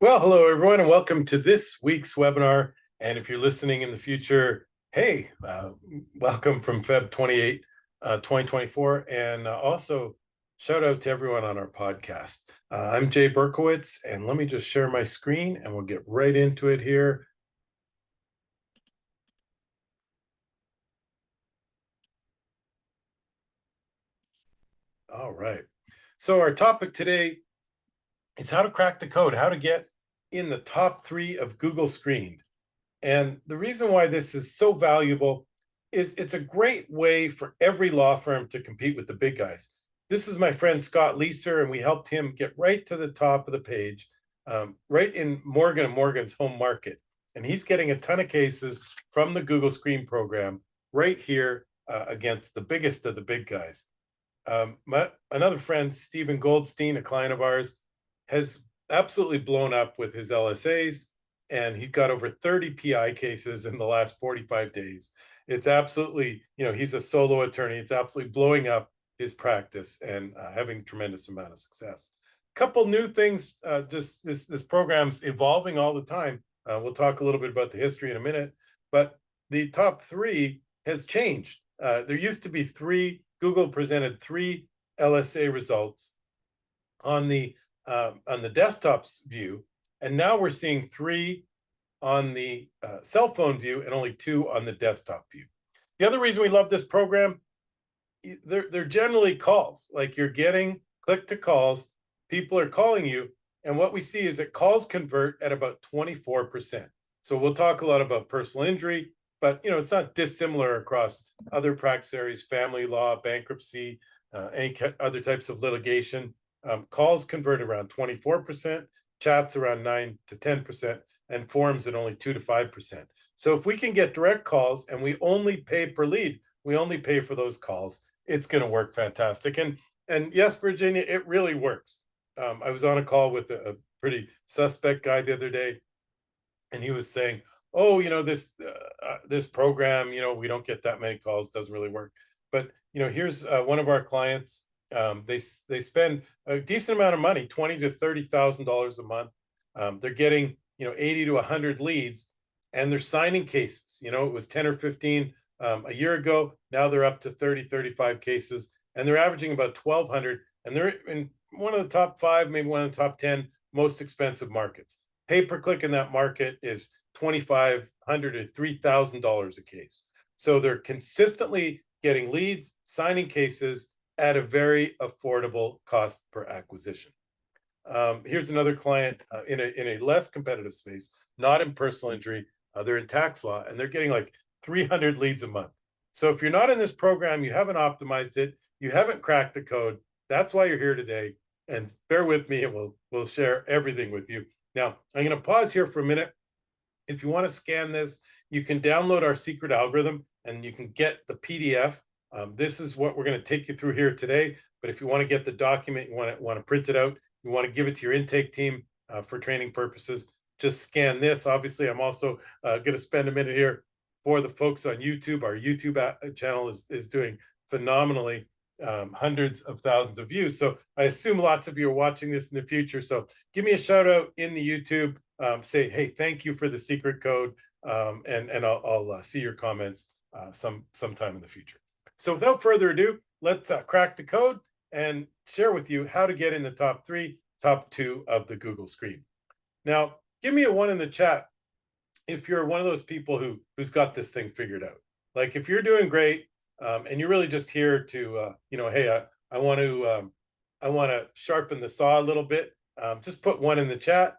Well, hello everyone, and welcome to this week's webinar. And if you're listening in the future, hey, welcome from Feb 28, 2024. And also shout out to everyone on our podcast. I'm Jay Berkowitz, and let me just share my screen and we'll get right into it here. All right. So our topic today is how to crack the code, how to get in the top 3 of Google Screened. And the reason why this is so valuable is it's a great way for every law firm to compete with the big guys. This is my friend Scott Leeser, and we helped him get right to the top of the page, right in Morgan & Morgan's home market. And he's getting a ton of cases from the Google Screen program right here against the biggest of the big guys. Another friend, Stephen Goldstein, a client of ours, has absolutely blown up with his LSAs, and he got over 30 PI cases in the last 45 days. It's absolutely, he's a solo attorney. It's absolutely blowing up his practice and having tremendous amount of success. Couple new things, just this program's evolving all the time. We'll talk a little bit about the history in a minute, but the top 3 has changed. There used to be 3. Google presented 3 LSA results on the desktop's view, and now we're seeing 3 on the cell phone view and only 2 on the desktop view. The other reason we love this program, they're generally calls. Like, you're getting click to calls, people are calling you, and what we see is that calls convert at about 24%. So we'll talk a lot about personal injury, but it's not dissimilar across other practice areas: family law, bankruptcy, any other types of litigation. Calls convert around 24%, chats around 9 to 10%, and forms at only 2 to 5%. So if we can get direct calls and we only pay per lead, we only pay for those calls, it's going to work fantastic. And yes, Virginia, it really works. I was on a call with a pretty suspect guy the other day, and he was saying, "Oh, this program, we don't get that many calls, doesn't really work." But here's one of our clients. They spend a decent amount of money, $20,000 to $30,000 a month. They're getting 80 to 100 leads, and they're signing cases. It was 10 or 15 a year ago. Now they're up to 30, 35 cases, and they're averaging about 1,200. And they're in one of the top 5, maybe one of the top 10 most expensive markets. Pay per click in that market is $2,500 to $3,000 a case. So they're consistently getting leads, signing cases at a very affordable cost per acquisition. Here's another client in a less competitive space, not in personal injury. They're in tax law, and they're getting like 300 leads a month. So if you're not in this program, you haven't optimized it, you haven't cracked the code. That's why you're here today. And bear with me, and we'll share everything with you. Now, I'm going to pause here for a minute. If you want to scan this, you can download our secret algorithm, and you can get the PDF. This is what we're going to take you through here today. But if you want to get the document, you want to print it out, you want to give it to your intake team for training purposes, just scan this. Obviously, I'm also going to spend a minute here for the folks on YouTube. Our YouTube channel is doing phenomenally, hundreds of thousands of views. So I assume lots of you are watching this in the future. So give me a shout out in the YouTube. Say, hey, thank you for the secret code, and I'll see your comments sometime in the future. So without further ado, let's crack the code and share with you how to get in the top 3, top 2 of the Google Screen. Now, give me a 1 in the chat if you're one of those people who's got this thing figured out. Like, if you're doing great, and you're really just here to, hey, I want to sharpen the saw a little bit, just put 1 in the chat.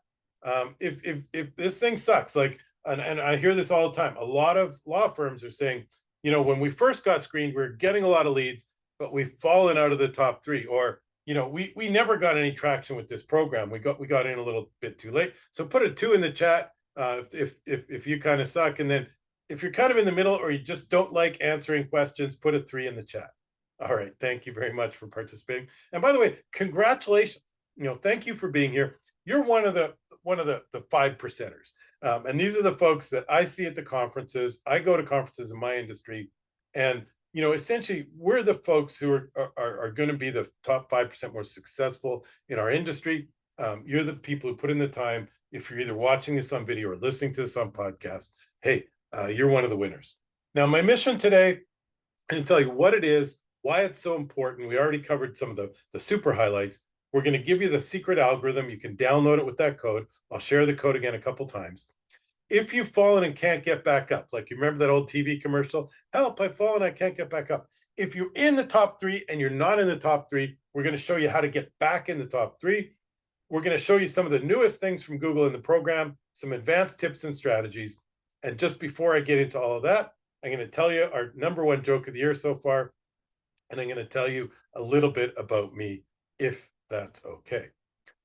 If this thing sucks, like, and I hear this all the time, a lot of law firms are saying, when we first got screened, we we're getting a lot of leads, but we've fallen out of the top 3, or we never got any traction with this program. We got in a little bit too late. So put a 2 in the chat if you kind of suck, and then if you're kind of in the middle or you just don't like answering questions, put a 3 in the chat. All right, thank you very much for participating. And by the way, congratulations. Thank you for being here. You're one of the 5%ers. And these are the folks that I see at the conferences. I go to conferences in my industry, and essentially, we're the folks who are going to be the top 5% more successful in our industry. You're the people who put in the time. If you're either watching this on video or listening to this on podcast, hey, you're one of the winners. Now, my mission today, and tell you what it is, why it's so important. We already covered some of the super highlights. We're going to give you the secret algorithm. You can download it with that code. I'll share the code again a couple times. If you've fallen and can't get back up, like you remember that old TV commercial, help, I've fallen, I can't get back up. If you're in the top 3 and you're not in the top 3, we're going to show you how to get back in the top 3. We're going to show you some of the newest things from Google in the program, some advanced tips and strategies. And just before I get into all of that, I'm going to tell you our #1 joke of the year so far. And I'm going to tell you a little bit about me, if that's okay.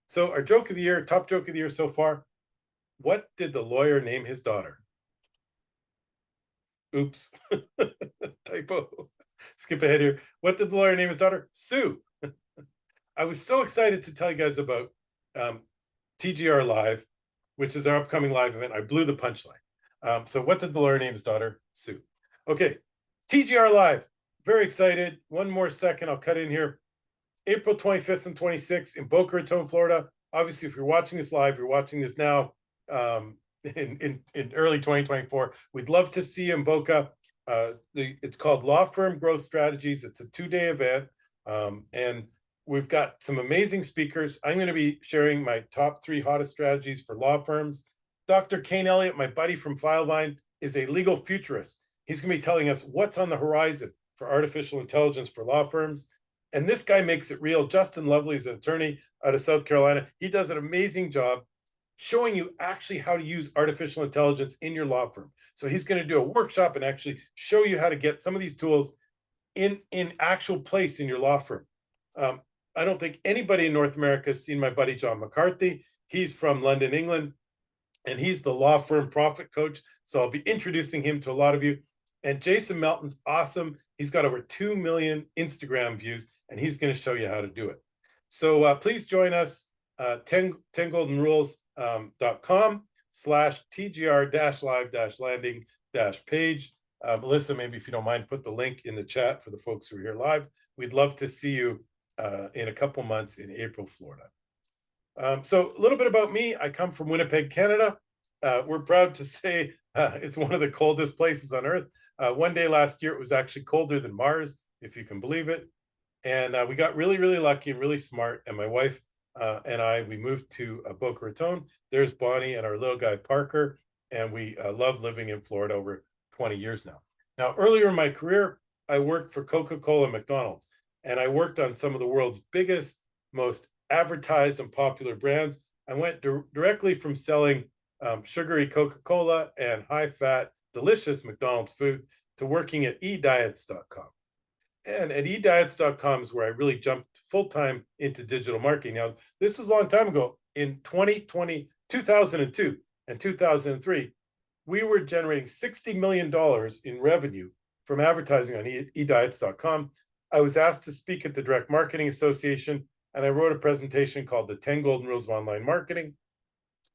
So our joke of the year, top joke of the year so far. What did the lawyer name his daughter? Oops. Typo. Skip ahead here. What did the lawyer name his daughter? Sue. I was so excited to tell you guys about TGR Live, which is our upcoming live event. I blew the punchline. So what did the lawyer name his daughter? Sue. Okay. TGR Live. Very excited. One more second. I'll cut in here. April 25th and 26th in Boca Raton, Florida. Obviously, if you're watching this live, you're watching this now in early 2024. We'd love to see you in Boca. It's called Law Firm Growth Strategies. It's a 2-day event. And we've got some amazing speakers. I'm going to be sharing my top 3 hottest strategies for law firms. Dr. Kane Elliott, my buddy from Filevine, is a legal futurist. He's going to be telling us what's on the horizon for artificial intelligence for law firms. And this guy makes it real. Justin Lovely is an attorney out of South Carolina. He does an amazing job showing you actually how to use artificial intelligence in your law firm. So he's going to do a workshop and actually show you how to get some of these tools in actual place in your law firm. I don't think anybody in North America has seen my buddy John McCarthy. He's from London, England, and he's the law firm profit coach. So I'll be introducing him to a lot of you. And Jason Melton's awesome. He's got over 2 million Instagram views, and he's going to show you how to do it. So please join us, 10goldenrules.com/TGR-live-landing-page. Melissa, maybe if you don't mind, put the link in the chat for the folks who are here live. We'd love to see you in a couple months in April, Florida. So a little bit about me. I come from Winnipeg, Canada. We're proud to say it's one of the coldest places on Earth. One day last year, it was actually colder than Mars, if you can believe it. And we got really, really lucky and really smart. And my wife and we moved to Boca Raton. There's Bonnie and our little guy, Parker. And we love living in Florida over 20 years now. Now, earlier in my career, I worked for Coca-Cola and McDonald's. And I worked on some of the world's biggest, most advertised and popular brands. I went directly from selling sugary Coca-Cola and high-fat, delicious McDonald's food to working at ediets.com. And at ediets.com is where I really jumped full-time into digital marketing. Now, this was a long time ago. In 2002 and 2003, we were generating $60 million in revenue from advertising on ediets.com. I was asked to speak at the Direct Marketing Association, and I wrote a presentation called The 10 Golden Rules of Online Marketing.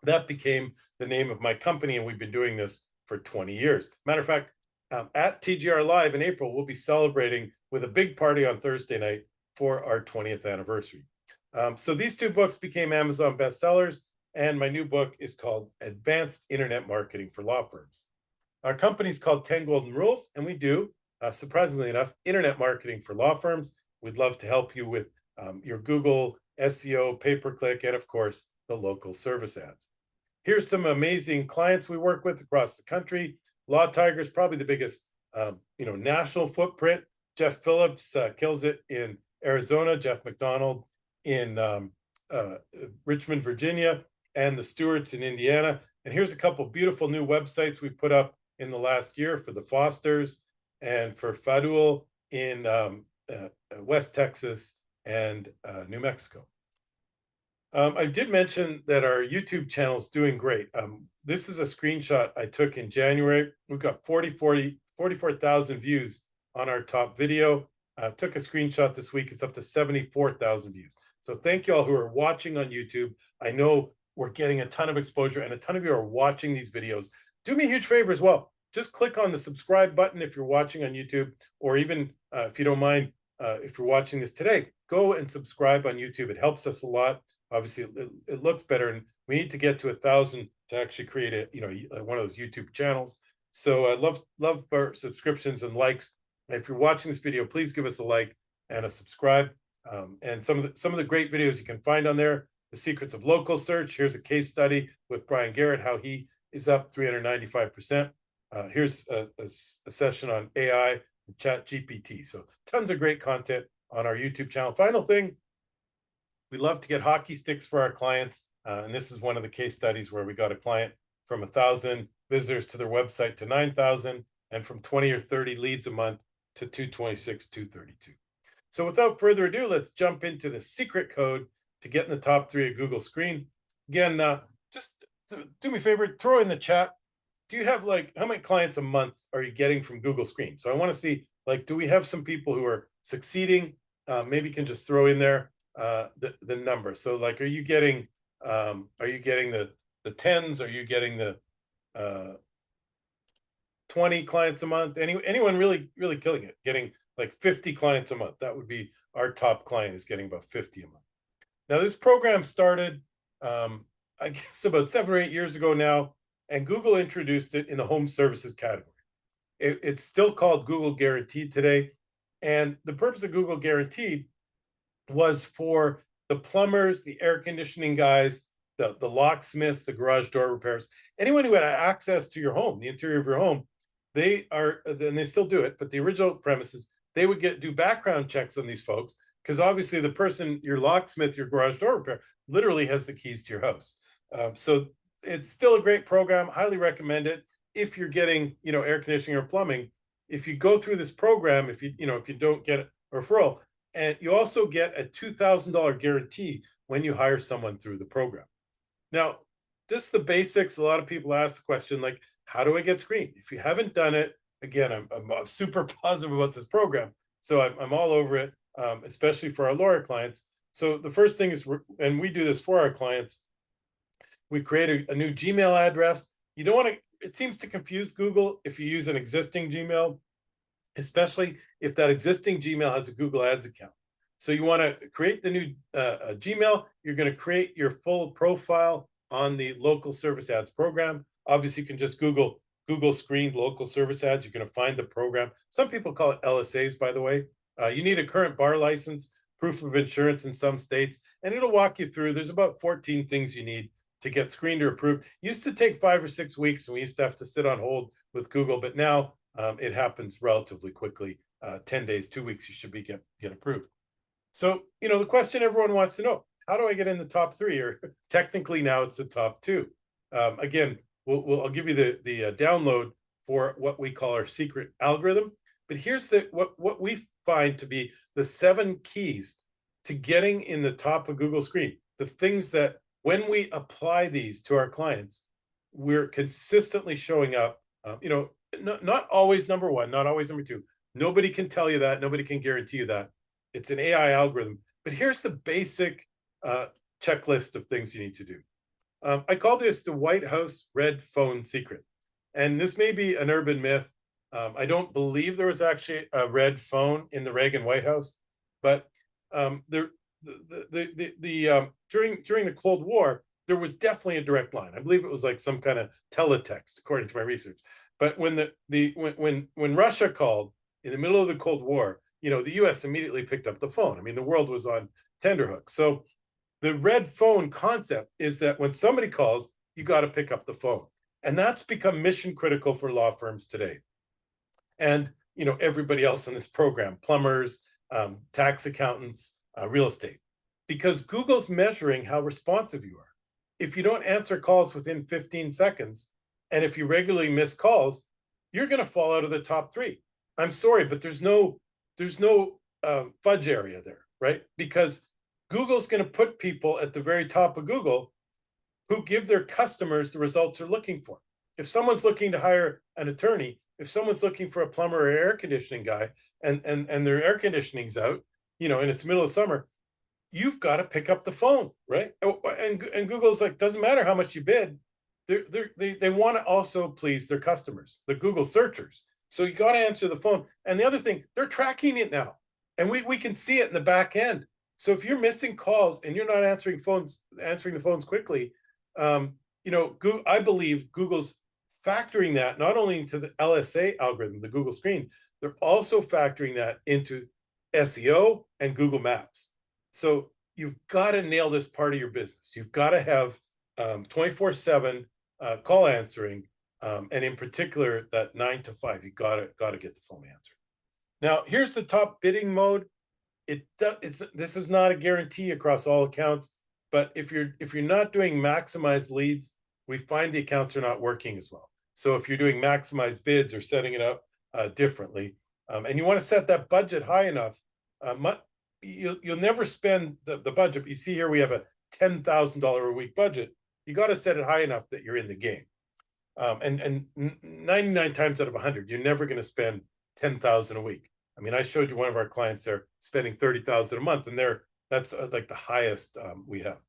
That became the name of my company, and we've been doing this for 20 years. Matter of fact, at TGR Live in April, we'll be celebrating with a big party on Thursday night for our 20th anniversary. So these 2 books became Amazon bestsellers, and my new book is called Advanced Internet Marketing for Law Firms. Our company is called 10 Golden Rules, and we do, surprisingly enough, internet marketing for law firms. We'd love to help you with your Google, SEO, pay-per-click, and of course, the local service ads. Here's some amazing clients we work with across the country. Law Tigers, probably the biggest, national footprint. Jeff Phillips kills it in Arizona. Jeff McDonald in Richmond, Virginia, and the Stewarts in Indiana. And here's a couple beautiful new websites we put up in the last year for the Fosters and for Fadul in West Texas and New Mexico. I did mention that our YouTube channel is doing great. This is a screenshot I took in January. We've got 44,000 views on our top video. Took a screenshot this week. It's up to 74,000 views. So thank you all who are watching on YouTube. I know we're getting a ton of exposure and a ton of you are watching these videos. Do me a huge favor as well. Just click on the subscribe button if you're watching on YouTube, or even if you don't mind, if you're watching this today, go and subscribe on YouTube. It helps us a lot. Obviously, it looks better, and we need to get to 1,000 to actually create one of those YouTube channels. So I love our subscriptions and likes. And if you're watching this video, please give us a like and a subscribe. And some of the great videos you can find on there: the secrets of local search. Here's a case study with Brian Garrett, how he is up 395%. Here's a session on AI and Chat GPT. So tons of great content on our YouTube channel. Final thing, we love to get hockey sticks for our clients. And this is one of the case studies where we got a client from 1,000 visitors to their website to 9,000, and from 20 or 30 leads a month to 226, 232. So without further ado, let's jump into the secret code to get in the top 3 of Google Screen. Again, just do me a favor, throw in the chat. Do you have, like, how many clients a month are you getting from Google Screen? So I want to see, like, do we have some people who are succeeding? Maybe you can just throw in there the number. So, like, are you getting the tens? Are you getting the 20 clients a month? Anyone really killing it, getting like 50 clients a month? That would be our top client, is getting about 50 a month. Now, this program started, I guess, about 7 or 8 years ago now, and Google introduced it in the home services category. It's still called Google Guaranteed today. And the purpose of Google Guaranteed was for the plumbers, the air conditioning guys, the locksmiths, the garage door repairs, anyone who had access to your home, the interior of your home. They are, and they still do it, but the original premises, they would do background checks on these folks, because obviously the person, your locksmith, your garage door repair, literally has the keys to your house. So it's still a great program. Highly recommend it if you're getting, air conditioning or plumbing. If you go through this program, if you don't get a referral, and you also get a $2,000 guarantee when you hire someone through the program. Now, just the basics. A lot of people ask the question, like, how do I get screened? If you haven't done it, again, I'm super positive about this program, so I'm all over it, especially for our lawyer clients. So the first thing is, and we do this for our clients, we create a new Gmail address. You don't want to, it seems to confuse Google if you use an existing Gmail, especially if that existing Gmail has a Google Ads account. So you want to create the new Gmail. You're going to create your full profile on the local service ads program. Obviously, you can just Google Screened local service ads. You're going to find the program. Some people call it LSAs, by the way. You need a current bar license, proof of insurance in some states, and it'll walk you through. There's about 14 things you need to get screened or approved. It used to take 5 or 6 weeks, and we used to have to sit on hold with Google, but now it happens relatively quickly. 10 days, 2 weeks, you should be get approved. So, the question everyone wants to know: how do I get in the top 3? Or technically now it's the top 2. Again, I'll give you the download for what we call our secret algorithm. But here's what we find to be the 7 keys to getting in the top of Google Screen. The things that, when we apply these to our clients, we're consistently showing up. Not always number 1, not always number 2. Nobody can tell you that. Nobody can guarantee you that. It's an AI algorithm. But here's the basic checklist of things you need to do. I call this the White House red phone secret. And this may be an urban myth. I don't believe there was actually a red phone in the Reagan White House, but during the Cold War, there was definitely a direct line. I believe it was like some kind of teletext, according to my research. But when Russia called in the middle of the Cold War, the U.S. immediately picked up the phone. I mean, the world was on tenterhooks. So the red phone concept is that when somebody calls, you got to pick up the phone. And that's become mission critical for law firms today. And, everybody else in this program: plumbers, tax accountants, real estate, because Google's measuring how responsive you are. If you don't answer calls within 15 seconds, and if you regularly miss calls, you're going to fall out of the top 3. I'm sorry, but there's no fudge area there, right? Because Google's going to put people at the very top of Google who give their customers the results they're looking for. If someone's looking to hire an attorney, if someone's looking for a plumber or air conditioning guy, and their air conditioning's out, and it's the middle of summer, you've got to pick up the phone, right? And Google's like, doesn't matter how much you bid. They want to also please their customers, the Google searchers. So you got to answer the phone. And the other thing, they're tracking it now. And we can see it in the back end. So if you're missing calls and you're not answering the phones quickly, Google, I believe Google's factoring that not only into the LSA algorithm, the Google screen, they're also factoring that into SEO and Google Maps. So you've got to nail this part of your business. You've got to have 24/7 call answering, and in particular that 9 to 5. You got to get the phone answered. Now here's the top bidding mode. This is not a guarantee across all accounts, but if you're not doing maximized leads, we find the accounts are not working as well. So if you're doing maximized bids or setting it up differently, and you want to set that budget high enough, you'll never spend the budget. You see here we have a $10,000 a week budget. You got to set it high enough that you're in the game. And 99 times out of 100, you're never going to spend 10,000 a week. I mean, I showed you one of our clients there spending 30,000 a month, and that's like the highest we have.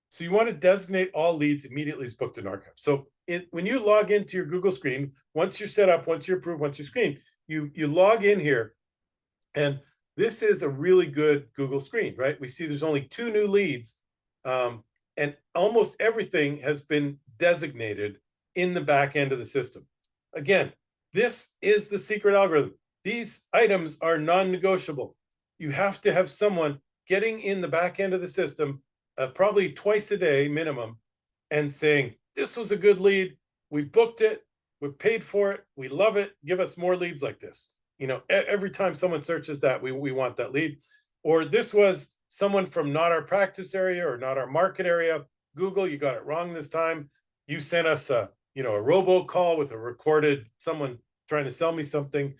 So you want to designate all leads immediately as booked in archive. So when you log into your Google screen, once you're set up, once you're approved, once you're screened, you log in here, and this is a really good Google screen, right? We see there's only 2 new leads, and almost everything has been designated in the back end of the system. Again, this is the secret algorithm. These items are non-negotiable. You have to have someone getting in the back end of the system, probably twice a day minimum, and saying, this was a good lead. We booked it. We paid for it. We love it. Give us more leads like this. Every time someone searches that, we want that lead. Or this was someone from not our practice area or not our market area. Google, you got it wrong this time. You sent us a robocall with a recorded someone trying to sell me something.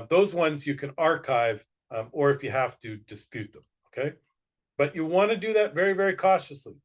Those ones you can archive, or if you have to, dispute them, okay? But you want to do that very, very cautiously.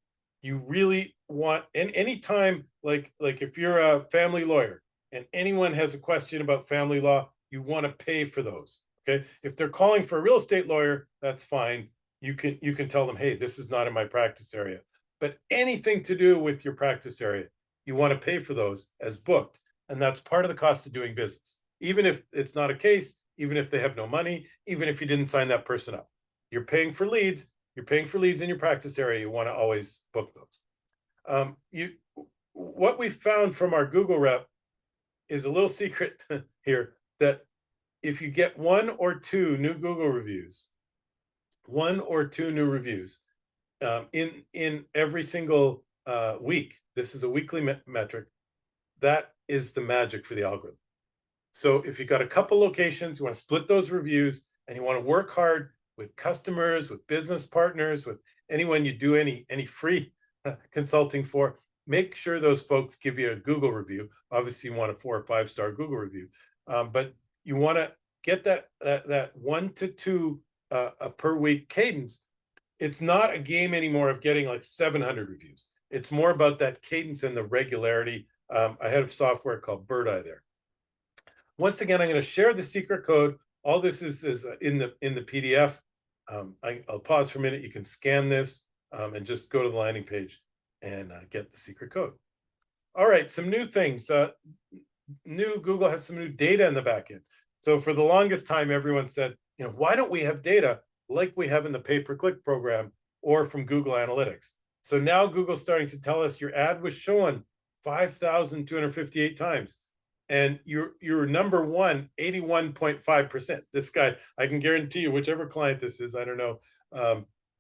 You really want, and anytime, like if you're a family lawyer and anyone has a question about family law, you want to pay for those, okay? If they're calling for a real estate lawyer, that's fine. You can tell them, hey, this is not in my practice area. But anything to do with your practice area, you want to pay for those as booked. And that's part of the cost of doing business. Even if it's not a case, even if they have no money, even if you didn't sign that person up, you're paying for leads. You're paying for leads in your practice area. You want to always book those. What we found from our Google rep is a little secret here, that if you get 1 or 2 new Google reviews, 1 or 2 new reviews in every single week, this is a weekly metric, that is the magic for the algorithm. So if you've got a couple locations, you want to split those reviews, and you want to work hard with customers, with business partners, with anyone you do any free consulting for, make sure those folks give you a Google review. Obviously, you want a 4 or 5-star Google review, but you want to get that 1 to 2 per week cadence. It's not a game anymore of getting like 700 reviews. It's more about that cadence and the regularity. I have software called Bird Eye there. Once again, I'm going to share the secret code. All this is in the PDF. I'll pause for a minute. You can scan this and just go to the landing page and get the secret code. All right, some new things. Google has some new data in the back end. So for the longest time, everyone said, why don't we have data like we have in the pay-per-click program or from Google Analytics? So now Google's starting to tell us your ad was shown 5,258 times. And you're number one, 81.5%. This guy, I can guarantee you, whichever client this is, I don't know,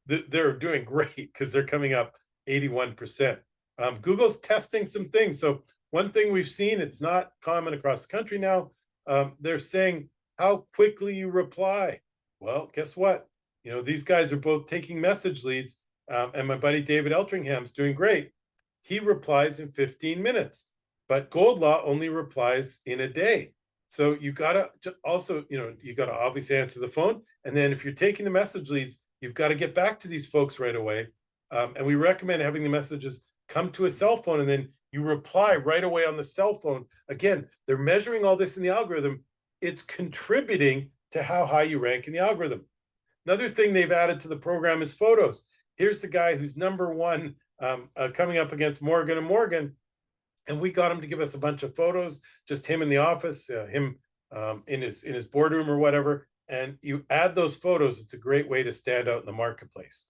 they're doing great because they're coming up 81%. Google's testing some things. So one thing we've seen, it's not common across the country now, they're saying how quickly you reply. Well, guess what? These guys are both taking message leads, and my buddy David Eltringham's doing great. He replies in 15 minutes. But Gold Law only replies in a day. So you gotta also, you gotta obviously answer the phone. And then if you're taking the message leads, you've got to get back to these folks right away. And we recommend having the messages come to a cell phone, and then you reply right away on the cell phone. Again, they're measuring all this in the algorithm. It's contributing to how high you rank in the algorithm. Another thing they've added to the program is photos. Here's the guy who's number one, coming up against Morgan & Morgan. And we got him to give us a bunch of photos, just him in the office, him in his boardroom or whatever. and you add those photos, it's a great way to stand out in the marketplace.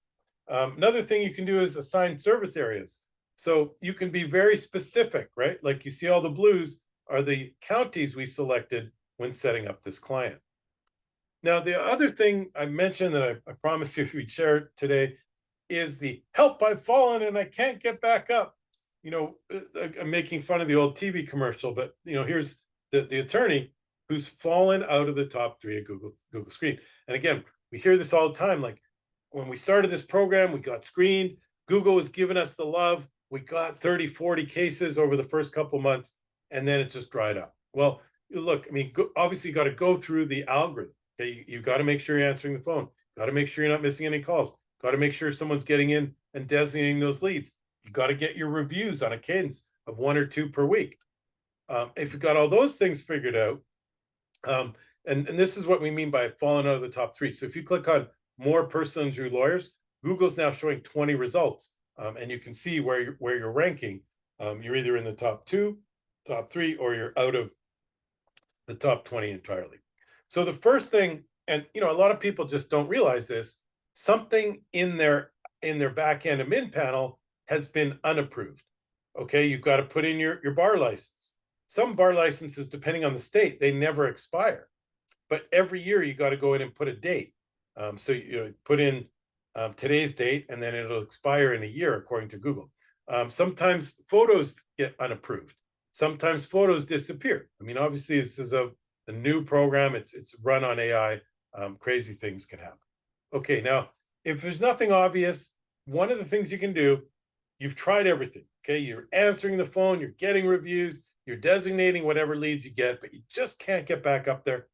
Another thing you can do is assign service areas. So you can be very specific, right? Like you see all the blues are the counties we selected when setting up this client. Now, the other thing I mentioned that I promised you we'd share today is the help, I've fallen and I can't get back up. I'm making fun of the old TV commercial, but here's the attorney who's fallen out of the top 3 of Google Screen. And again, we hear this all the time. Like when we started this program, we got screened. Google was giving us the love. We got 30, 40 cases over the first couple months, and then it just dried up. Well, look, I mean, obviously you got to go through the algorithm. Okay, you've got to make sure you're answering the phone. Got to make sure you're not missing any calls. Got to make sure someone's getting in and designating those leads. You got to get your reviews on a cadence of 1 or 2 per week. If you've got all those things figured out, and this is what we mean by falling out of the top 3. So if you click on more personal injury lawyers, Google's now showing 20 results, and you can see where you're ranking. You're either in the top 2, top 3, or you're out of the top 20 entirely. So the first thing, and a lot of people just don't realize this, something in their back end admin panel has been unapproved. Okay, you've got to put in your bar license. Some bar licenses, depending on the state, they never expire. But every year you got to go in and put a date. So you put in today's date, and then it'll expire in a year, according to Google. Sometimes photos get unapproved. Sometimes photos disappear. I mean, obviously, this is a new program. It's run on AI. Crazy things can happen. Okay, now, if there's nothing obvious, one of the things you can do, you've tried everything. Okay, you're answering the phone, you're getting reviews, you're designating whatever leads you get, but you just can't get back up there.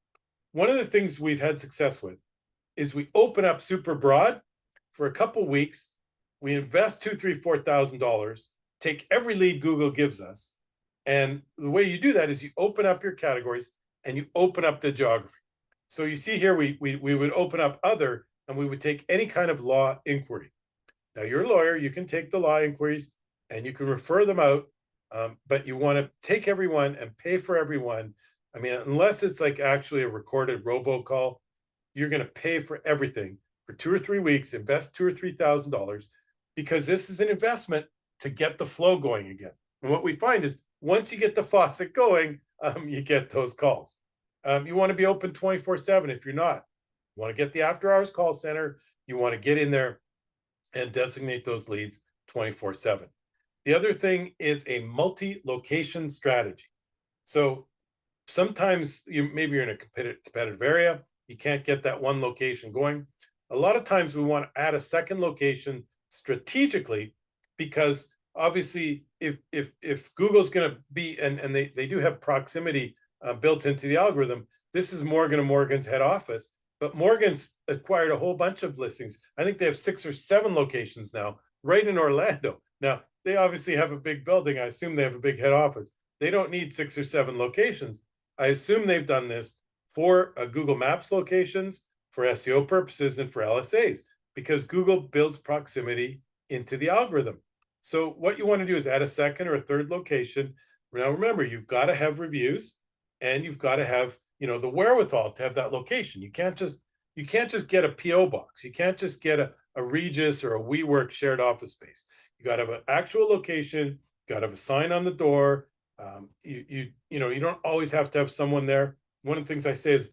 One of the things we've had success with is we open up super broad for a couple weeks. We invest $2,000, $3,000, $4,000, take every lead Google gives us. And the way you do that is you open up your categories and you open up the geography. So you see here, we would open up other, and we would take any kind of law inquiry. Now you're a lawyer, you can take the law inquiries and you can refer them out, but you want to take everyone and pay for everyone. I mean, unless it's like actually a recorded robocall, you're going to pay for everything for 2 or 3 weeks, invest $2,000 or $3,000, because this is an investment to get the flow going again. And what we find is once you get the faucet going, you get those calls. You want to be open 24/7 if you're not. You want to get the after hours call center. You want to get in there and designate those leads 24/7. The other thing is a multi-location strategy. So sometimes maybe you're in a competitive area, you can't get that one location going. A lot of times we want to add a second location strategically, because obviously if Google's going to be, and they do have proximity built into the algorithm. This is Morgan & Morgan's head office, but Morgan's acquired a whole bunch of listings. I think they have 6 or 7 locations now right in Orlando. Now, they obviously have a big building. I assume they have a big head office. They don't need 6 or 7 locations. I assume they've done this for Google Maps locations, for SEO purposes, and for LSAs, because Google builds proximity into the algorithm. So what you want to do is add a second or a third location. Now, remember, you've got to have reviews, and you've got to have the wherewithal to have that location. You can't just get a PO box. You can't just get a Regis or a WeWork shared office space. You got to have an actual location. You got to have a sign on the door. You don't always have to have someone there. One of the things I say is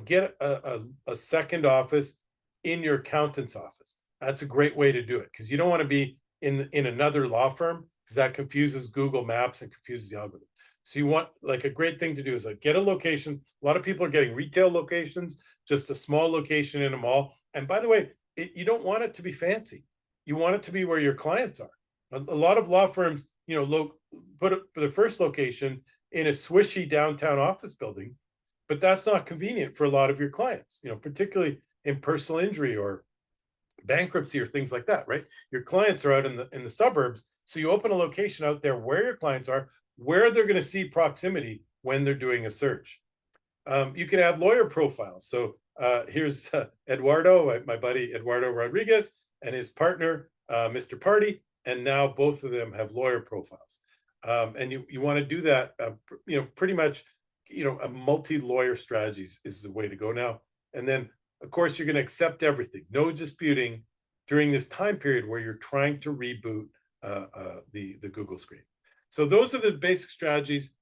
get a second office in your accountant's office. That's a great way to do it, because you don't want to be in another law firm, because that confuses Google Maps and confuses the algorithm. So you want, like, a great thing to do is like get a location. A lot of people are getting retail locations, just a small location in a mall. And by the way, you don't want it to be fancy. You want it to be where your clients are. A lot of law firms, put up for the first location in a swishy downtown office building, but that's not convenient for a lot of your clients, particularly in personal injury or bankruptcy or things like that, right? Your clients are out in the suburbs. So you open a location out there where your clients are, where they're going to see proximity when they're doing a search. You can add lawyer profiles. So here's Eduardo, my buddy Eduardo Rodriguez, and his partner, Mr. Party, and now both of them have lawyer profiles. And you want to do that, pretty much, a multi-lawyer strategies is the way to go now. And then, of course, you're going to accept everything, no disputing during this time period where you're trying to reboot the Google screen. So those are the basic strategies.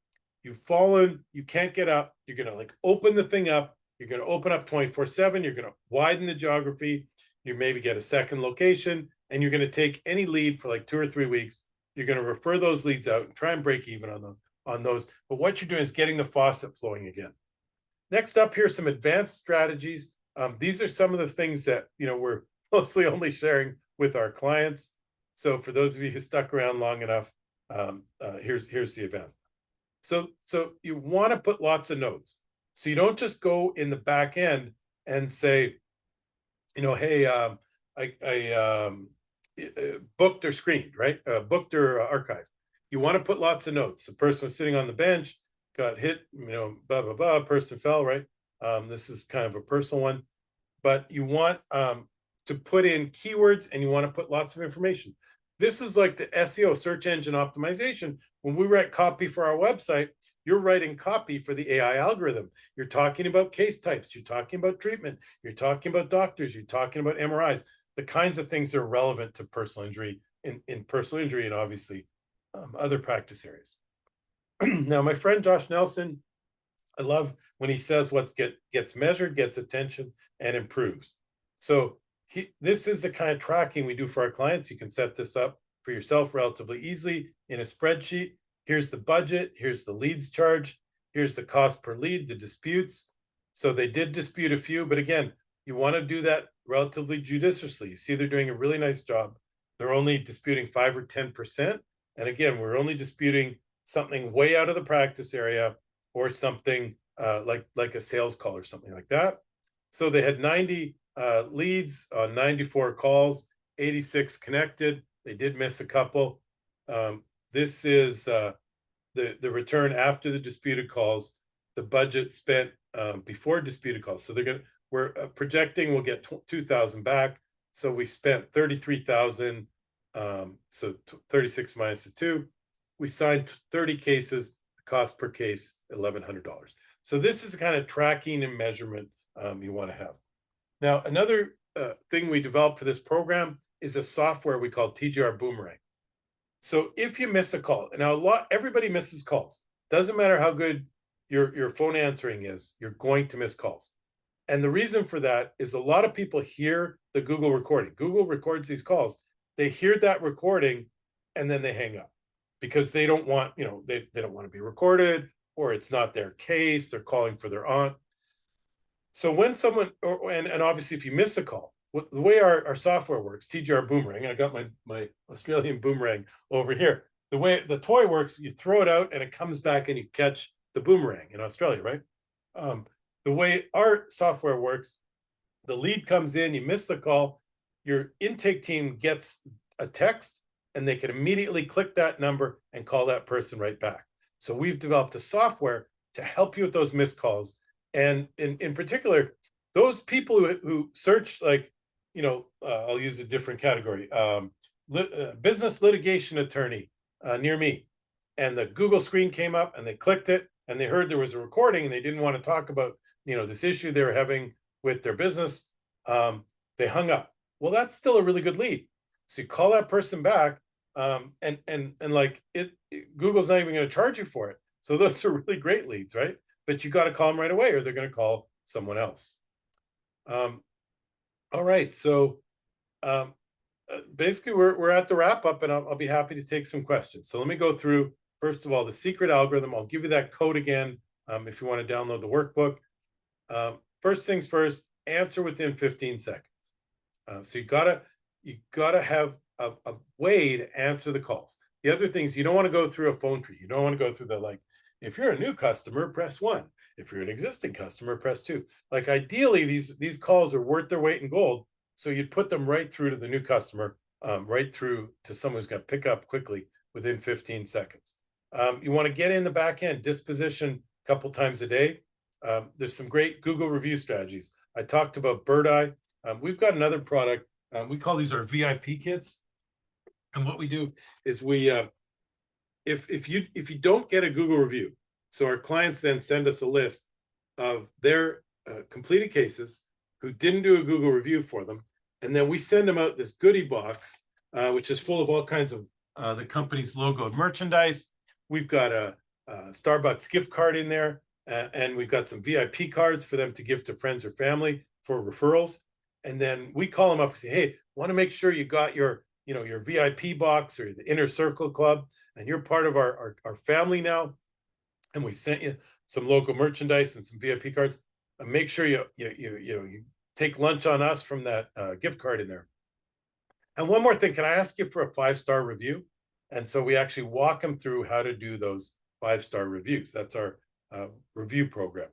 You've fallen, you can't get up. You're going to like open the thing up. You're going to open up 24/7. You're going to widen the geography. You maybe get a second location, and you're going to take any lead for like 2 or 3 weeks. You're going to refer those leads out and try and break even on them, on those. But what you're doing is getting the faucet flowing again. Next up, here's some advanced strategies. These are some of the things that we're mostly only sharing with our clients. So for those of you who stuck around long enough, here's the advanced. So you want to put lots of notes. So you don't just go in the back end and say, hey, I booked or screened, right? Booked or archived. You want to put lots of notes. The person was sitting on the bench, got hit, blah, blah, blah, person fell, right? This is kind of a personal one, but you want to put in keywords and you want to put lots of information. This is like the SEO, search engine optimization. When we write copy for our website, you're writing copy for the AI algorithm. You're talking about case types. You're talking about treatment. You're talking about doctors. You're talking about MRIs, the kinds of things that are relevant to personal injury in personal injury and obviously other practice areas. Now, my friend Josh Nelson, I love when he says what gets measured, gets attention, and improves. So this is the kind of tracking we do for our clients. You can set this up for yourself relatively easily in a spreadsheet. Here's the budget. Here's the leads charge. Here's the cost per lead, the disputes. So they did dispute a few, but again, you want to do that relatively judiciously. You see, they're doing a really nice job. They're only disputing 5 or 10%. And again, we're only disputing something way out of the practice area or something like a sales call or something like that. So they had 90 leads on 94 calls, 86 connected. They did miss a couple. This is the return after the disputed calls, the budget spent before disputed calls. So we're projecting we'll get 2,000 back. So we spent 33,000. So 36 minus the 2. We signed 30 cases. The cost per case $1,100. So this is the kind of tracking and measurement you want to have. Now, another thing we developed for this program is a software we call TGR Boomerang. So if you miss a call, and now everybody misses calls. Doesn't matter how good your phone answering is, you're going to miss calls. And the reason for that is a lot of people hear the Google recording. Google records these calls. They hear that recording and then they hang up because they don't want, they don't want to be recorded, or it's not their case. They're calling for their aunt. So when someone, and obviously if you miss a call, the way our software works, TGR Boomerang, and I got my Australian boomerang over here. The way the toy works, you throw it out and it comes back and you catch the boomerang in Australia, right? The way our software works, the lead comes in, you miss the call, your intake team gets a text and they can immediately click that number and call that person right back. So we've developed a software to help you with those missed calls. And in particular, those people who search, like, I'll use a different category, business litigation attorney near me. And the Google screen came up and they clicked it and they heard there was a recording and they didn't want to talk about, this issue they were having with their business. They hung up. Well, that's still a really good lead. So you call that person back, and like Google's not even going to charge you for it. So those are really great leads, right? But you got to call them right away or they're going to call someone else. All right. So basically we're at the wrap up and I'll be happy to take some questions. So let me go through, first of all, the secret algorithm. I'll give you that code again if you want to download the workbook. First things first, answer within 15 seconds. So you gotta have a way to answer the calls. The other things, you don't want to go through a phone tree. You don't want to go through the, if you're a new customer, press 1. If you're an existing customer, press 2. Like ideally, these calls are worth their weight in gold. So you'd put them right through to the new customer, right through to someone who's going to pick up quickly within 15 seconds. You want to get in the back end, disposition a couple times a day. There's some great Google review strategies. I talked about Bird Eye. We've got another product. We call these our VIP kits. And what we do is we, if you don't get a Google review, so our clients then send us a list of their completed cases who didn't do a Google review for them. And then we send them out this goodie box, which is full of all kinds of the company's logoed merchandise. We've got a Starbucks gift card in there, and we've got some VIP cards for them to give to friends or family for referrals. And then we call them up and say, hey, want to make sure you got your, your VIP box or the Inner Circle Club, and you're part of our family now. And we sent you some local merchandise and some VIP cards. And make sure you take lunch on us from that gift card in there. And one more thing, can I ask you for a 5-star review? And so we actually walk them through how to do those 5-star reviews. That's our review program.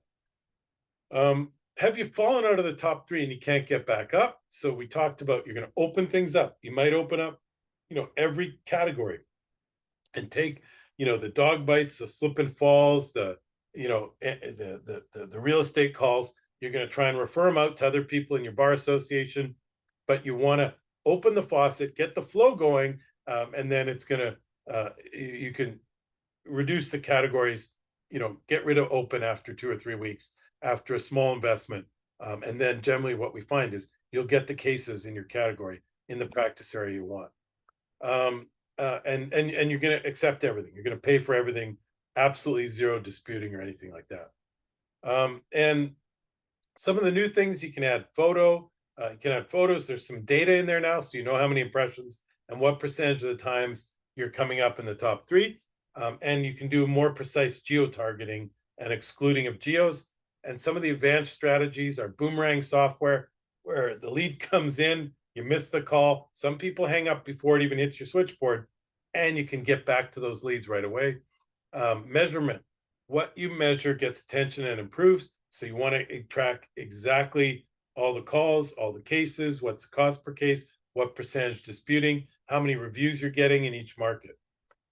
Have you fallen out of the top 3 and you can't get back up? So we talked about you're going to open things up. You might open up, every category and take, the dog bites, the slip and falls, the real estate calls. You're going to try and refer them out to other people in your bar association, but you want to open the faucet, get the flow going, and then it's going to, you can reduce the categories, get rid of open after 2 or 3 weeks, after a small investment. And then generally what we find is you'll get the cases in your category in the practice area you want. And you're going to accept everything. You're going to pay for everything, absolutely zero disputing or anything like that. And some of the new things, you can add photo, you can add photos. There's some data in there now, so you know how many impressions and what percentage of the times you're coming up in the top 3. And you can do more precise geo-targeting and excluding of geos. And some of the advanced strategies are boomerang software, where the lead comes in, you miss the call. Some people hang up before it even hits your switchboard, and you can get back to those leads right away. Measurement, what you measure gets attention and improves. So you want to track exactly all the calls, all the cases, what's the cost per case, what percentage disputing, how many reviews you're getting in each market,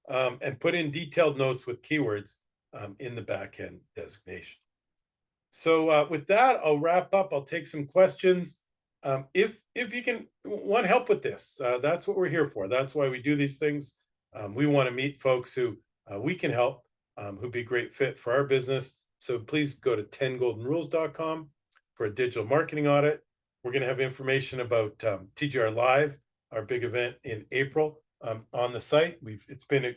and put in detailed notes with keywords in the backend designation. So with that, I'll wrap up. I'll take some questions. If you can want help with this, that's what we're here for. That's why we do these things. We want to meet folks who we can help, who'd be a great fit for our business. So please go to 10goldenrules.com for a digital marketing audit. We're going to have information about TGR Live, our big event in April, on the site. It's been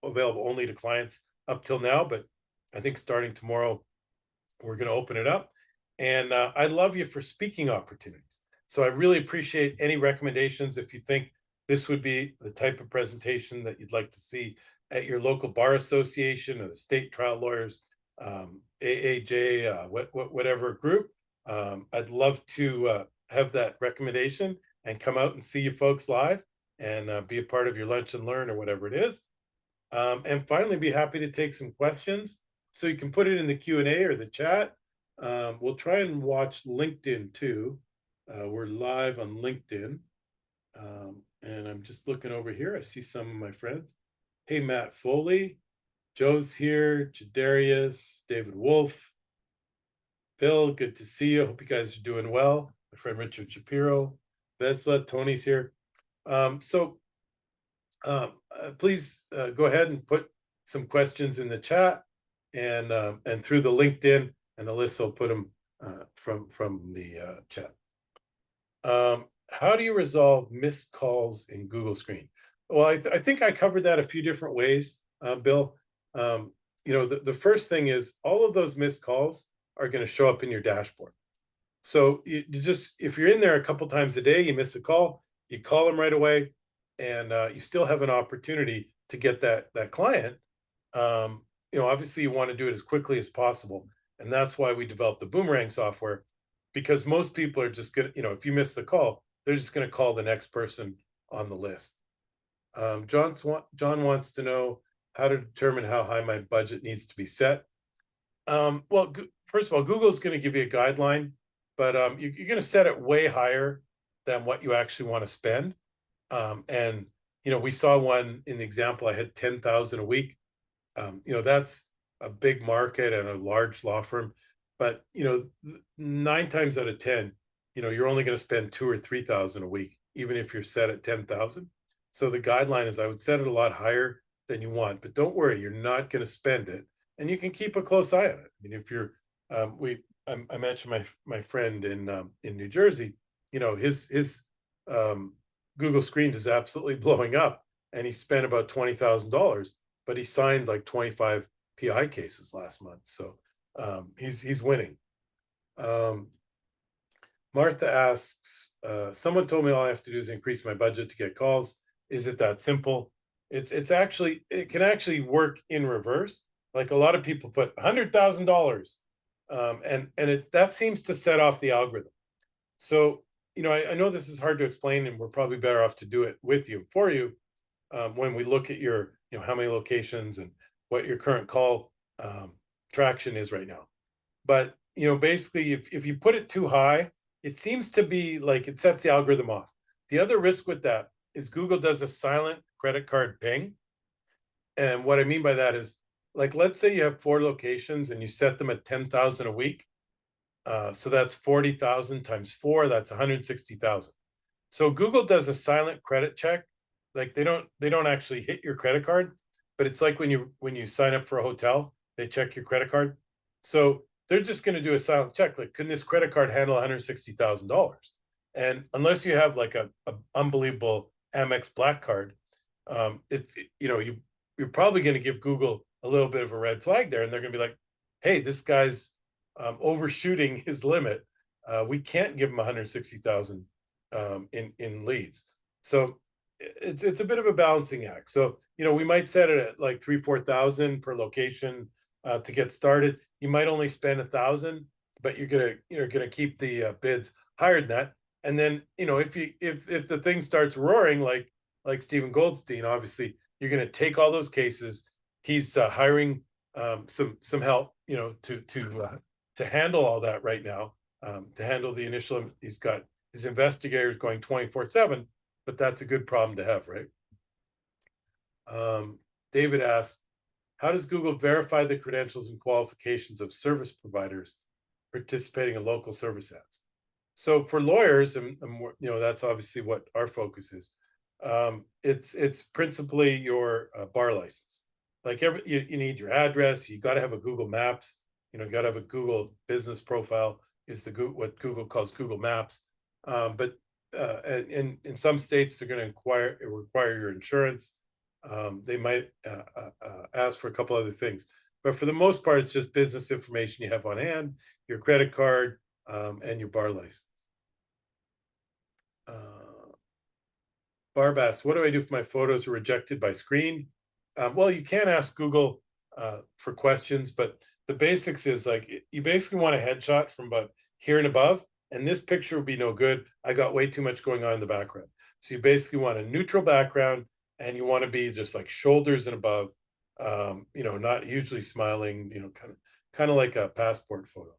available only to clients up till now, but I think starting tomorrow we're going to open it up. And I love you for speaking opportunities. So I really appreciate any recommendations. If you think this would be the type of presentation that you'd like to see at your local bar association or the state trial lawyers, AAJ, whatever group, I'd love to have that recommendation and come out and see you folks live and be a part of your lunch and learn or whatever it is. And finally, be happy to take some questions. So you can put it in the Q&A or the chat. We'll try and watch LinkedIn too. We're live on LinkedIn. And I'm just looking over here. I see some of my friends. Hey, Matt Foley. Joe's here. Jadarius, David Wolf. Phil, good to see you. Hope you guys are doing well. My friend Richard Shapiro. Vesla, Tony's here. Please go ahead and put some questions in the chat and through the LinkedIn, and Alyssa will put them from the chat. How do you resolve missed calls in Google Screen? Well, I think I covered that a few different ways, Bill. The first thing is all of those missed calls are going to show up in your dashboard. So you just, if you're in there a couple times a day, you miss a call, you call them right away, and you still have an opportunity to get that client. Obviously you want to do it as quickly as possible. And that's why we developed the boomerang software, because most people are just going to, if you miss the call, they're just going to call the next person on the list. John wants to know how to determine how high my budget needs to be set. Well, first of all, Google's going to give you a guideline, but you're going to set it way higher than what you actually want to spend. We saw one in the example. I had 10,000 a week. That's a big market and a large law firm, but 9 times out of 10, you're only going to spend 2,000 or 3,000 a week, even if you're set at 10,000. So the guideline is I would set it a lot higher than you want, but don't worry, you're not going to spend it, and you can keep a close eye on it. I mean, if you're, I mentioned my friend in New Jersey. You know, his um, Google Screen is absolutely blowing up, and he spent about $20,000, but he signed like 25 PI cases last month. So he's winning. Um, Martha asks, someone told me all I have to do is increase my budget to get calls. Is it that simple? It's actually, it can actually work in reverse. Like a lot of people put $100,000, and that seems to set off the algorithm. So, you know, I know this is hard to explain, and we're probably better off to do it with you for you, when we look at your, you know, how many locations and what your current call traction is right now. But you know, basically, if you put it too high, it seems to be like it sets the algorithm off. The other risk with that is Google does a silent credit card ping. And what I mean by that is, like, let's say you have 4 locations and you set them at 10,000 a week. So that's 40,000 times four, that's 160,000. So Google does a silent credit check. Like they don't actually hit your credit card, but it's like when you sign up for a hotel, they check your credit card. So they're just going to do a silent check. Like, can this credit card handle $160,000? And unless you have like a unbelievable Amex Black card, you know, you're probably going to give Google a little bit of a red flag there, and they're going to be like, "Hey, this guy's overshooting his limit. We can't give him 160,000 in leads." So it's a bit of a balancing act. So you know, we might set it at like 3-4 thousand per location to get started. You might only spend 1,000, but you're gonna keep the bids higher than that. And then you know, if the thing starts roaring like Stephen Goldstein, obviously you're gonna take all those cases. He's hiring some help, you know, to handle all that right now. To handle the initial, he's got his investigators going 24/7, but that's a good problem to have, right? David asks, how does Google verify the credentials and qualifications of service providers participating in local service ads? So for lawyers, and you know, that's obviously what our focus is. It's principally your bar license. Like you need your address. You got to have a Google Maps. You know, you got to have a Google business profile. Is the what Google calls Google Maps. But and in some states, they're going to require your insurance. They might ask for a couple other things, but for the most part, it's just business information you have on hand, your credit card, and your bar license. Barbass, what do I do if my photos are rejected by screen? Well, you can ask Google for questions, but the basics is like you basically want a headshot from about here and above, and this picture would be no good. I got way too much going on in the background. So you basically want a neutral background, and you want to be just like shoulders and above, you know, not hugely smiling, you know, kind of like a passport photo.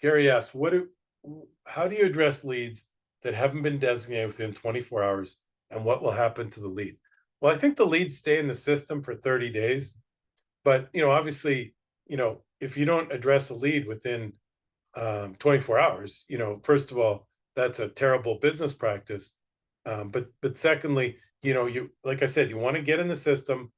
Gary asks, how do you address leads that haven't been designated within 24 hours, and what will happen to the lead? Well, I think the leads stay in the system for 30 days, but you know, obviously, you know, if you don't address a lead within 24 hours, you know, first of all, that's a terrible business practice. But secondly, you know, you, like I said, you want to get in the system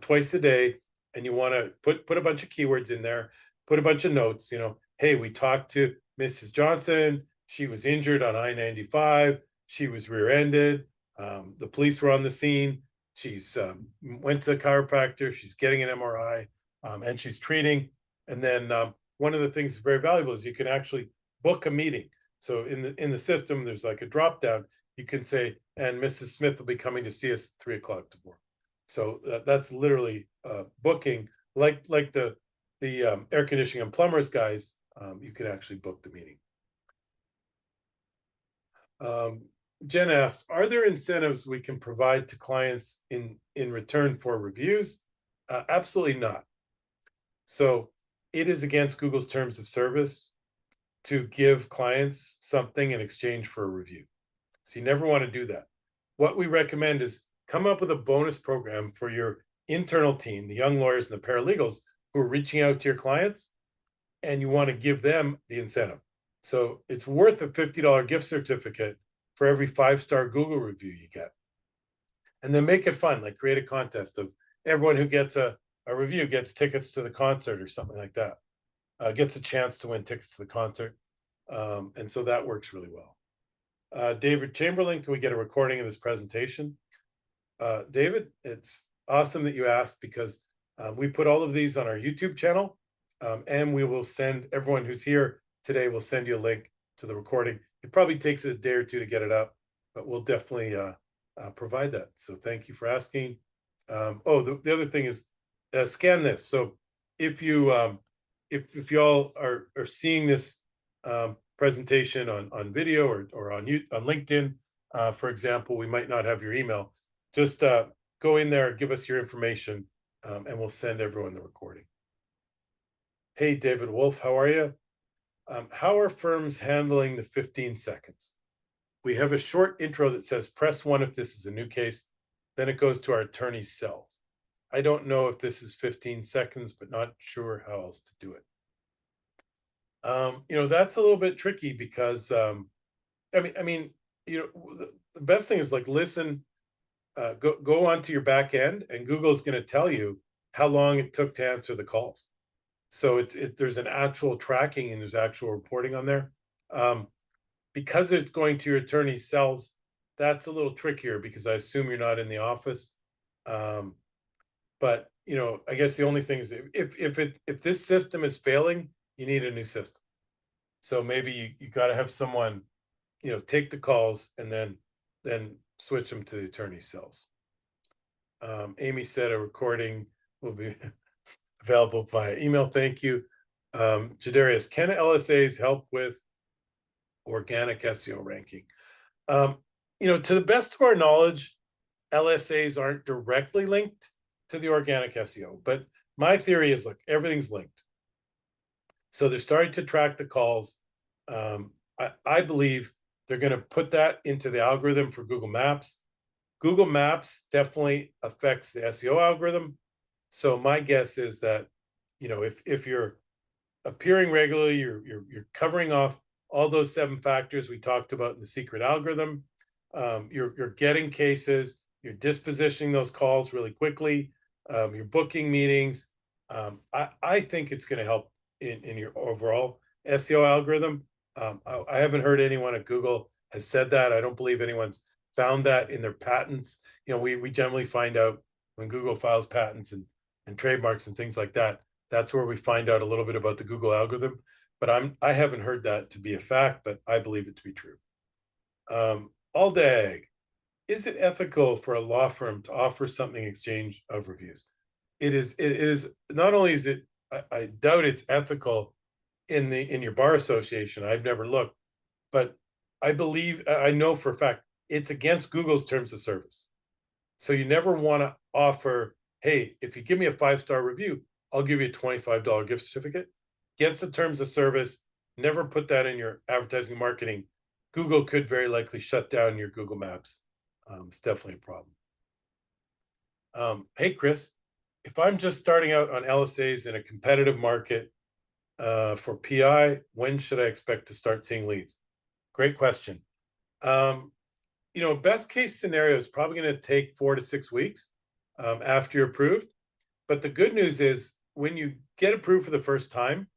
twice a day, and you want to put a bunch of keywords in there, put a bunch of notes. You know, hey, we talked to Mrs. Johnson. She was injured on I-95. She was rear-ended. The police were on the scene. She's went to a chiropractor. She's getting an MRI, and she's treating. And then one of the things that's very valuable is you can actually book a meeting. So in the system, there's like a drop down. You can say, and Mrs. Smith will be coming to see us at 3 o'clock tomorrow. So that's literally booking, like the air conditioning and plumbers guys. You can actually book the meeting. Jen asked, are there incentives we can provide to clients in return for reviews? Absolutely not. So it is against Google's terms of service to give clients something in exchange for a review. So you never want to do that. What we recommend is come up with a bonus program for your internal team, the young lawyers and the paralegals who are reaching out to your clients, and you want to give them the incentive. So it's worth a $50 gift certificate for every 5-star Google review you get. And then make it fun, like create a contest of everyone who gets a a review gets tickets to the concert or something like that, gets a chance to win tickets to the concert. And so that works really well. David Chamberlain, can we get a recording of this presentation? David, it's awesome that you asked, because we put all of these on our YouTube channel, and we will send everyone who's here today, we'll send you a link to the recording. It probably takes a day or two to get it up, but we'll definitely provide that. So thank you for asking. The other thing is scan this. So if you if y'all are seeing this presentation on video or on LinkedIn, for example, we might not have your email. Just go in there, give us your information, and we'll send everyone the recording. Hey, David Wolf, how are you? How are firms handling the 15 seconds? We have a short intro that says press 1 if this is a new case, then it goes to our attorney's cells. I don't know if this is 15 seconds, but not sure how else to do it. That's a little bit tricky, because the best thing is, like, listen, go onto your back end, and Google's going to tell you how long it took to answer the calls. So there's an actual tracking, and there's actual reporting on there. Because it's going to your attorney's cells, that's a little trickier, because I assume you're not in the office. But I guess the only thing is, if this system is failing, you need a new system. So maybe you got to have someone, take the calls and then switch them to the attorney's cells. Amy said a recording will be available via email. Thank you. Jadarius, can LSAs help with organic SEO ranking? To the best of our knowledge, LSAs aren't directly linked to the organic SEO, but my theory is, look, everything's linked. So they're starting to track the calls. I believe they're going to put that into the algorithm for Google Maps. Google Maps definitely affects the SEO algorithm. So my guess is that, if you're appearing regularly, you're covering off all those 7 factors we talked about in the secret algorithm. You're getting cases, you're dispositioning those calls really quickly, you're booking meetings. I think it's going to help in your overall SEO algorithm. I haven't heard anyone at Google has said that. I don't believe anyone's found that in their patents. We generally find out when Google files patents and trademarks and things like that. That's where we find out a little bit about the Google algorithm. But I haven't heard that to be a fact, but I believe it to be true. Aldag, is it ethical for a law firm to offer something in exchange of reviews? It is. Not only is it, I doubt it's ethical in your bar association. I've never looked, but I know for a fact it's against Google's terms of service. So you never want to offer, hey, if you give me a 5-star review, I'll give you a $25 gift certificate. Against the terms of service, never put that in your advertising marketing. Google could very likely shut down your Google Maps. It's definitely a problem. Hey, Chris, if I'm just starting out on LSAs in a competitive market for PI, when should I expect to start seeing leads? Great question. Best case scenario is probably going to take 4 to 6 weeks after you're approved. But the good news is, when you get approved for the first time,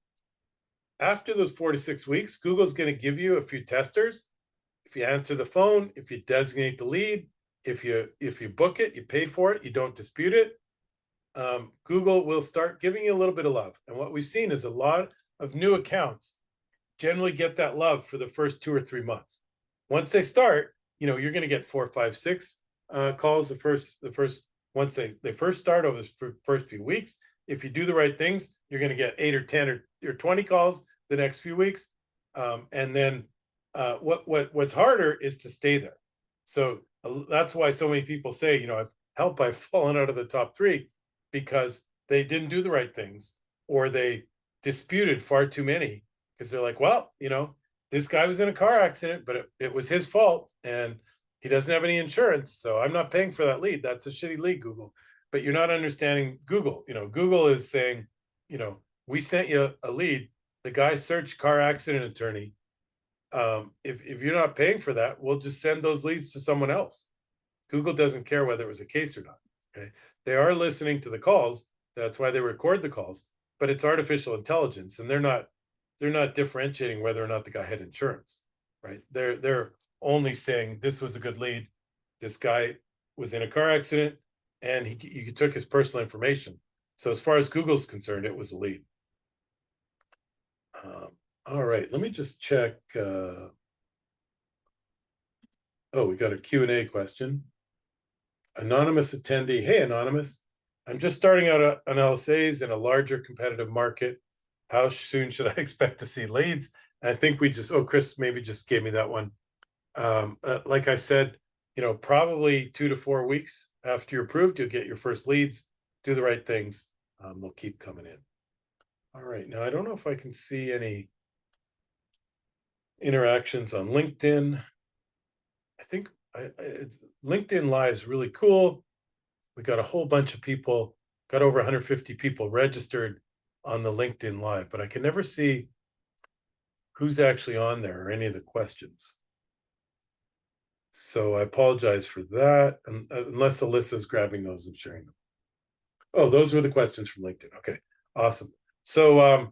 after those 4 to 6 weeks, Google's going to give you a few testers. If you answer the phone, if you designate the lead, if you book it, you pay for it, you don't dispute it, Google will start giving you a little bit of love. And what we've seen is a lot of new accounts generally get that love for the first 2 or 3 months. Once they start, you're going to get 4, 5, 6 calls once they first start over the first few weeks. If you do the right things, you're going to get 8 or 10 or 20 calls the next few weeks. And then what's harder is to stay there. So that's why so many people say, I've fallen out of the top 3 because they didn't do the right things, or they disputed far too many, because they're like, well, this guy was in a car accident, but it was his fault, and he doesn't have any insurance, so I'm not paying for that lead. That's a shitty lead, Google. But you're not understanding Google. Google is saying, we sent you a lead. The guy searched car accident attorney. If you're not paying for that, we'll just send those leads to someone else. Google doesn't care whether it was a case or not. Okay, they are listening to the calls. That's why they record the calls. But it's artificial intelligence, and they're not differentiating whether or not the guy had insurance, right? They're only saying this was a good lead. This guy was in a car accident, and he took his personal information. So as far as Google's concerned, it was a lead. All right, let me just check. Oh, we got a Q&A question. Anonymous attendee. Hey, Anonymous. I'm just starting out on LSAs in a larger competitive market. How soon should I expect to see leads? I think Chris maybe just gave me that one. Like I said, probably 2 to 4 weeks after you're approved, you'll get your first leads. Do the right things. They'll keep coming in. All right. Now, I don't know if I can see any interactions on LinkedIn. I think LinkedIn Live is really cool. We got a whole bunch of people, got over 150 people registered on the LinkedIn Live, but I can never see who's actually on there or any of the questions. So I apologize for that, unless Alyssa's grabbing those and sharing them. Oh, those were the questions from LinkedIn. Okay, awesome. So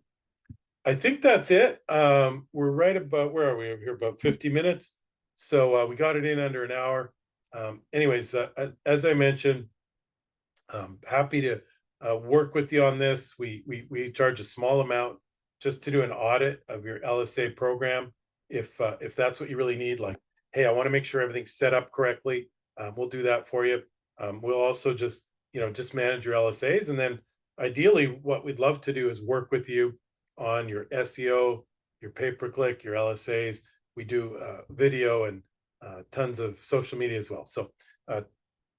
I think that's it. We're right about, where are we? We're here about 50 minutes. So we got it in under an hour. Anyways, as I mentioned, happy to work with you on this. We charge a small amount just to do an audit of your LSA program. If that's what you really need, like, hey, I want to make sure everything's set up correctly, we'll do that for you. We'll also just manage your LSAs, and then ideally, what we'd love to do is work with you on your SEO, your pay-per-click, your LSAs. We do video and tons of social media as well. So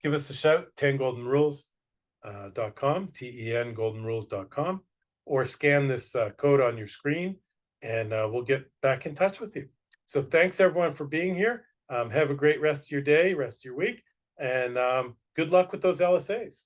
give us a shout, 10goldenrules.com, TEN goldenrules.com, or scan this code on your screen, and we'll get back in touch with you. So thanks everyone for being here. Have a great rest of your day, rest of your week, and good luck with those LSAs.